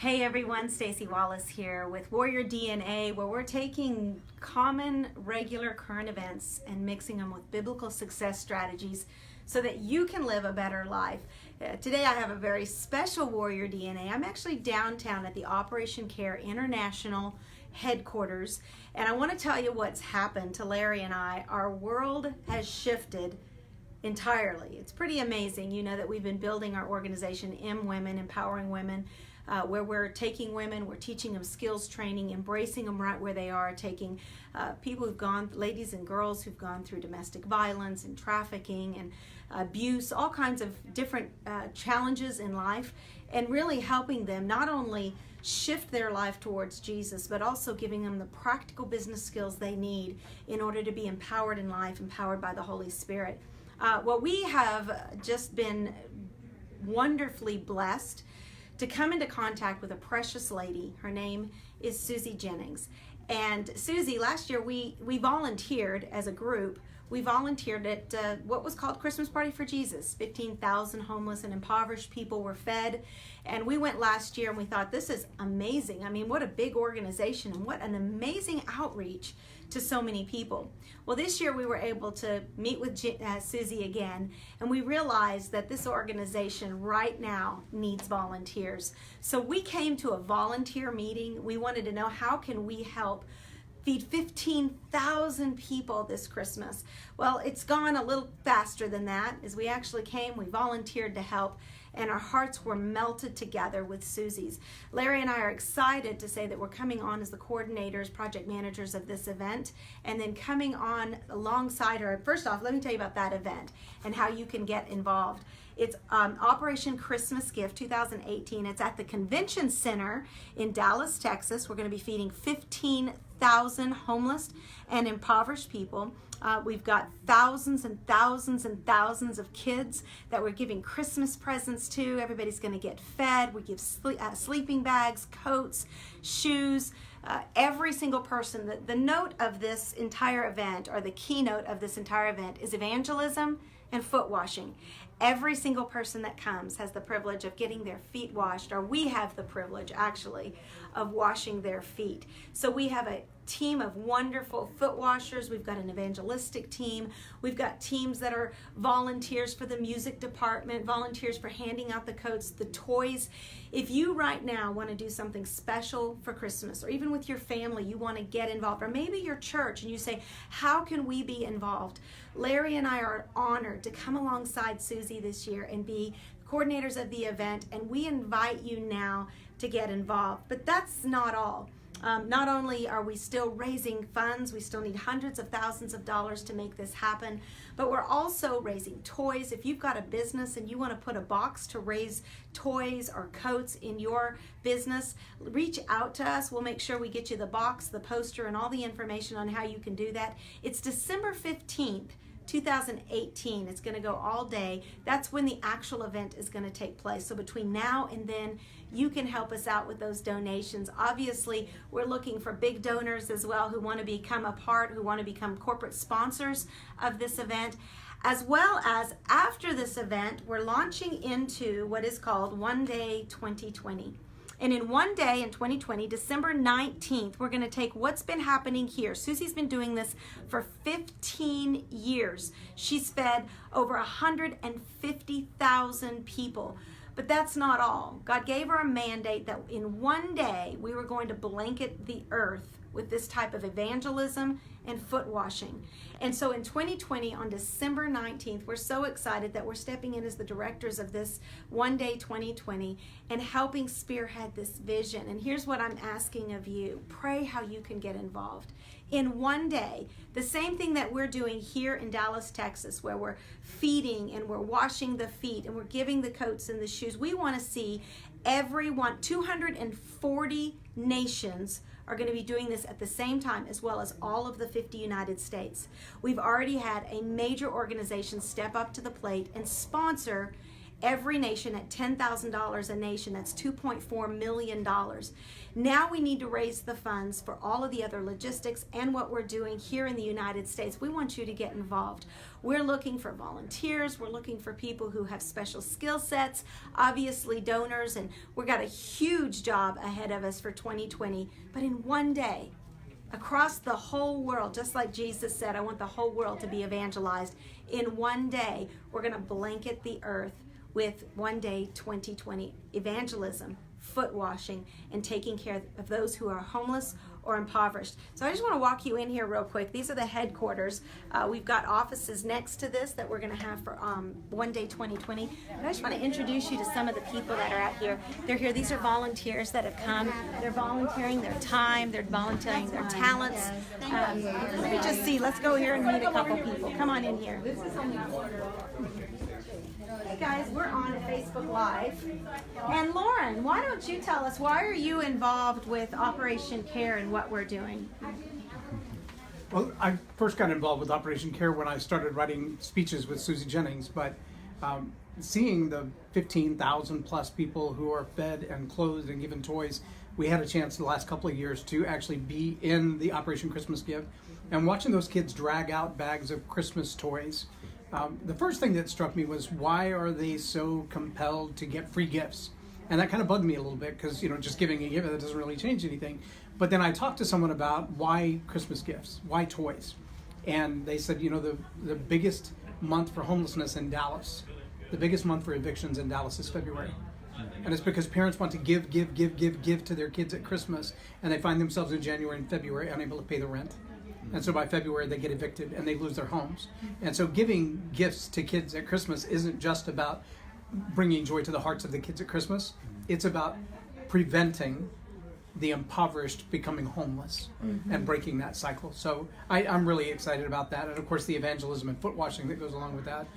Hey everyone, Staci Wallace here with Warrior DNA, where we're taking common, regular current events and mixing them with biblical success strategies so that you can live a better life. Today I have a very special Warrior DNA. I'm actually downtown at the Operation Care International headquarters, and I want to tell you what's happened to Larry and I. Our world has shifted entirely. It's pretty amazing, you know, that we've been building our organization, Women, empowering women, where we're taking women, we're teaching them skills training, embracing them right where they are, taking people who've gone, ladies and girls who've gone through domestic violence and trafficking and abuse, all kinds of different challenges in life, and really helping them not only shift their life towards Jesus, but also giving them the practical business skills they need in order to be empowered in life, empowered by the Holy Spirit. Well, we have just been wonderfully blessed to come into contact with a precious lady. Her name is Susie Jennings. And Susie, last year we volunteered as a group. We volunteered at what was called Christmas Party for Jesus. 15,000 homeless and impoverished people were fed. And we went last year and we thought, this is amazing. I mean, what a big organization and what an amazing outreach to so many people. Well, this year we were able to meet with Susie again, and we realized that this organization right now needs volunteers. So we came to a volunteer meeting. We wanted to know, how can we help feed 15,000 people this Christmas? Well, it's gone a little faster than that. As we actually came, we volunteered to help, and our hearts were melted together with Susie's. Larry and I are excited to say that we're coming on as the coordinators, project managers of this event, and then coming on alongside her. First off, let me tell you about that event and how you can get involved. It's Operation Christmas Gift 2018. It's at the Convention Center in Dallas, Texas. We're going to be feeding 15,000 homeless and impoverished people. We've got thousands and thousands and thousands of kids that we're giving Christmas presents to. Everybody's going to get fed. We give sleeping bags, coats, shoes. Every single person. The note of this entire event, or the keynote of this entire event, is evangelism and foot washing. Every single person that comes has the privilege of getting their feet washed, or we have the privilege actually of washing their feet. So we have a team of wonderful foot washers. We've got an evangelistic team. We've got teams that are volunteers for the music department, volunteers for handing out the coats, the toys. If you right now want to do something special for Christmas, or even with your family, you want to get involved, or maybe your church and you say, how can we be involved? Larry and I are honored to come alongside Susie this year and be coordinators of the event, and we invite you now to get involved. But that's not all. Not only are we still raising funds, we still need hundreds of thousands of dollars to make this happen, but we're also raising toys. If you've got a business and you want to put a box to raise toys or coats in your business, reach out to us. We'll make sure we get you the box, the poster, and all the information on how you can do that. It's December 15th. 2018. It's going to go all day. That's when the actual event is going to take place. So between now and then, you can help us out with those donations. Obviously, we're looking for big donors as well who want to become a part, who want to become corporate sponsors of this event. As well as, after this event, we're launching into what is called One Day 2020. And in one day in 2020, December 19th, we're going to take what's been happening here. Susie's been doing this for 15 years. She's fed over 150,000 people. But that's not all. God gave her a mandate that in one day we were going to blanket the earth with this type of evangelism and foot washing. And so in 2020, on December 19th, we're so excited that we're stepping in as the directors of this One Day 2020 and helping spearhead this vision. And here's what I'm asking of you. Pray how you can get involved. In one day, the same thing that we're doing here in Dallas, Texas, where we're feeding and we're washing the feet and we're giving the coats and the shoes, we want to see everyone, 240 nations are going to be doing this at the same time, as well as all of the 50 United States. We've already had a major organization step up to the plate and sponsor every nation at $10,000 a nation. That's $2.4 million. Now we need to raise the funds for all of the other logistics and what we're doing here in the United States. We want you to get involved. We're looking for volunteers. We're looking for people who have special skill sets, obviously donors, and we've got a huge job ahead of us for 2020. But in one day, across the whole world, just like Jesus said, I want the whole world to be evangelized. In one day, we're going to blanket the earth with one day 2020 evangelism, foot washing, and taking care of those who are homeless or impoverished. So I just want to walk you in here real quick. These are the headquarters. We've got offices next to this that we're going to have for one day 2020. And I just want to introduce you to some of the people that are out here. They're here. These are volunteers that have come. They're volunteering their time. They're volunteering their talents. Let me just see. Let's go here and meet a couple people. Come on in here. Hey guys, we're on Facebook Live. And Lauren, why don't you tell us, why are you involved with Operation CARE and what we're doing? Well, I first got involved with Operation CARE when I started writing speeches with Susie Jennings, but seeing the 15,000 plus people who are fed and clothed and given toys, we had a chance the last couple of years to actually be in the Operation Christmas Give and watching those kids drag out bags of Christmas toys. The first thing that struck me was, why are they so compelled to get free gifts? And that kind of bugged me a little bit because, just giving a gift, that doesn't really change anything. But then I talked to someone about why Christmas gifts, why toys? And they said, the biggest month for homelessness in Dallas, the biggest month for evictions in Dallas is February. And it's because parents want to give to their kids at Christmas, and they find themselves in January and February unable to pay the rent. And so by February, they get evicted and they lose their homes. And so giving gifts to kids at Christmas isn't just about bringing joy to the hearts of the kids at Christmas. It's about preventing the impoverished becoming homeless and breaking that cycle. So I'm really excited about that. And of course, the evangelism and foot washing that goes along with that,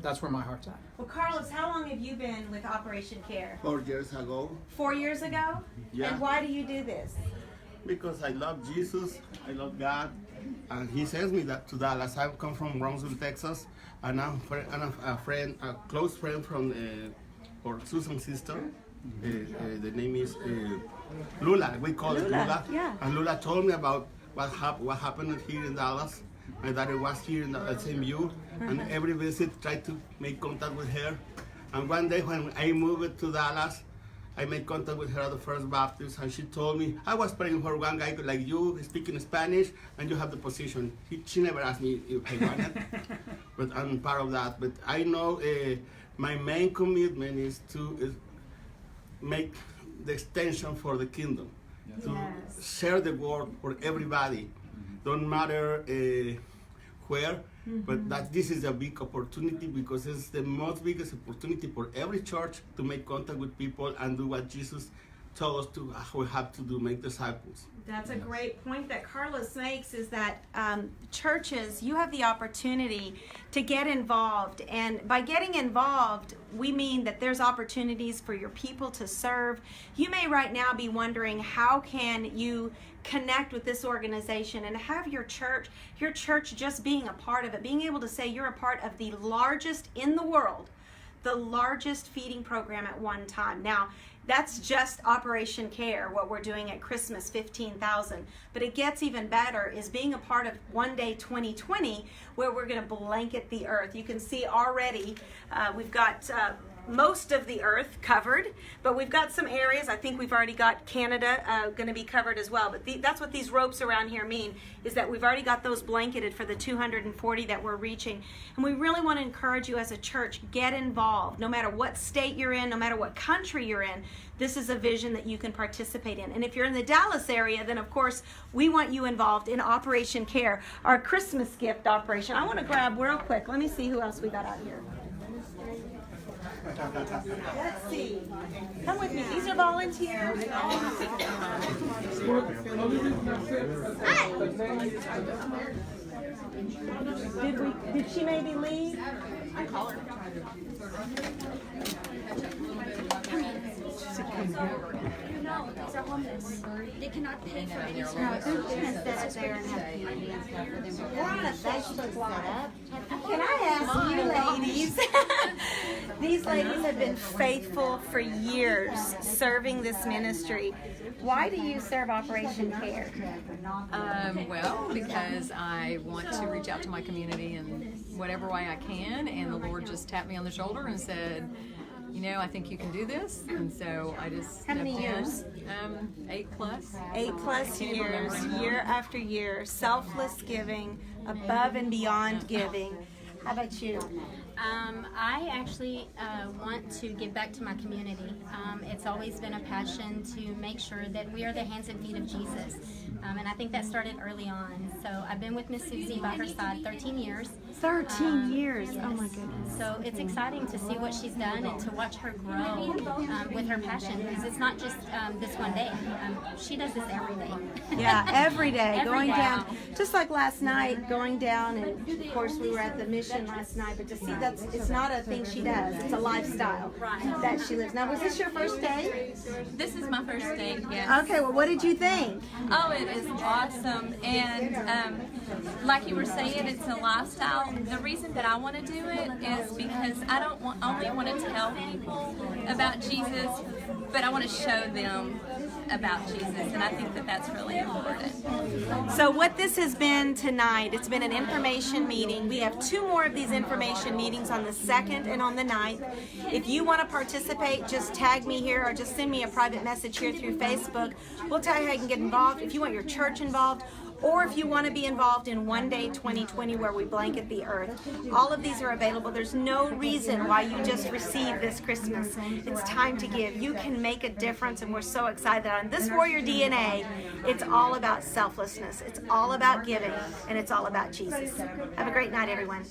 that's where my heart's at. Well, Carlos, how long have you been with Operation CARE? 4 years ago. 4 years ago? Yeah. And why do you do this? Because I love Jesus, I love God, and He sends me to Dallas. I come from Brownsville, Texas, and I'm a close friend from or Susan's sister. The name is Lula. We call it Lula. Yeah. And Lula told me about what happened here in Dallas. My daughter was here in the SMU, and every visit tried to make contact with her. And one day when I moved to Dallas, I made contact with her at the First Baptist, and she told me, I was praying for one guy like you, speaking Spanish, and you have the position. She never asked me if I wanted, but I'm part of that. But I know my main commitment is to make the extension for the kingdom, to share the word for everybody. Don't matter where, but that this is a big opportunity because it's the most biggest opportunity for every church to make contact with people and do what Jesus told us we have to do, make disciples. That's a great point that Carlos makes, is that churches, you have the opportunity to get involved. And by getting involved, we mean that there's opportunities for your people to serve. You may right now be wondering, how can you connect with this organization and have your church just being a part of it, being able to say you're a part of the largest in the world, the largest feeding program at one time. Now, that's just Operation CARE, what we're doing at Christmas, 15,000. But it gets even better is being a part of One Day 2020, where we're going to blanket the earth. You can see already we've got most of the earth covered, but we've got some areas. I think we've already got Canada going to be covered as well. But that's what these ropes around here mean, is that we've already got those blanketed for the 240 that we're reaching. And we really want to encourage you as a church, get involved. No matter what state you're in, no matter what country you're in, this is a vision that you can participate in. And if you're in the Dallas area, then of course we want you involved in Operation CARE, our Christmas gift operation. I want to grab real quick. Let me see who else we got out here. Let's see. Come with me. These are volunteers. Hi. Did she maybe leave? I call her. No, these are homeless. They cannot pay for any No, service. they're gonna sit up there and have candy and stuff for them. We're on a Facebook Live. Can I ask you ladies? These ladies have been faithful for years serving this ministry. Why do you serve Operation Care? Well, because I want to reach out to my community in whatever way I can, and the Lord just tapped me on the shoulder and said, you know, I think you can do this, and so I just How many stepped in. years? 8+. 8+ years, year after year, selfless giving, above and beyond giving. How about you? I actually want to give back to my community. It's always been a passion to make sure that we are the hands and feet of Jesus. And I think that started early on. So I've been with Miss Susie by her side 13 years. 13 years. Yes. Oh my goodness. So it's exciting to see what she's done and to watch her grow with her passion, because it's not just this one day. She does this every day. Yeah, every day, Every going day. down, just like last night, going down, and of course we were at the mission last night, but to see that's, it's not a thing she does, it's a lifestyle that she lives. Now, was this your first day? This is my first day, yes. Okay, well, what did you think? Oh, it is awesome. And like you were saying, it's a lifestyle. The reason that I want to do it is because I don't only want to tell people about Jesus, but I want to show them about Jesus, and I think that that's really important. So what this has been tonight, it's been an information meeting. We have 2 more of these information meetings on the 2nd and on the 9th. If you want to participate, just tag me here or just send me a private message here through Facebook. We'll tell you how you can get involved. If you want your church involved, or if you want to be involved in One Day 2020 where we blanket the earth. All of these are available. There's no reason why you just receive this Christmas. It's time to give. You can make a difference, and we're so excited. On this Warrior DNA, it's all about selflessness. It's all about giving, and it's all about Jesus. Have a great night, everyone.